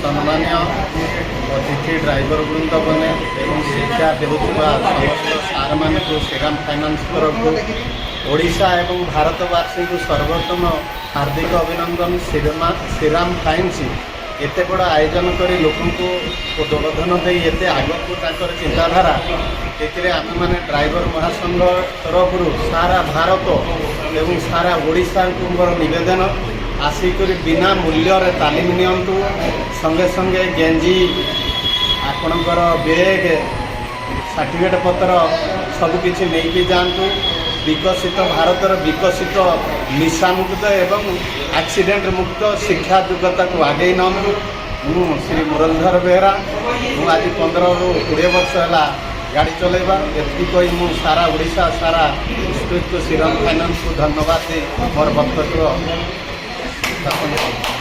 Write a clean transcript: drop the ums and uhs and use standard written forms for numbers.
सम्मान्य अतिथि ड्राइवर वृंद मैंने शिक्षा देउथिबा समस्त सार मान को श्रीराम फाइनान्स तरफ ओडिशा एवं भारतवासी को सर्वोत्तम हार्दिक अभिनंदन। श्रीराम फाइन्स एते बड़ा आयोजन कर लोक प्रोत्साहन दे एते आगक ताकर चिंताधारा एथिरे आम माने ड्राइवर महासंघ तरफ सारा भारत एवं सारा ओडिशा को मोर निवेदन आसिक बिना मूल्य तालीम नियंतु संगे संगे गेंजी आपणकर बेग सर्टिफिकेट पत्र सबकि नहीं जातु। विकसित भारतर विकसित निशामुक्त एवं एक्सीडेंट मुक्त शिक्षा योग्यता को आगे नमु। श्री मुरलीधर बेहरा मु आज 15 ରୁ 20 वर्ष है गाड़ी चलेबा एति कही मु सारा ओडिशा सारा डिस्ट्रिक्ट श्रीराम फाइनान्स को धन्यवाद दे मोर वक्तव्य स्थापन।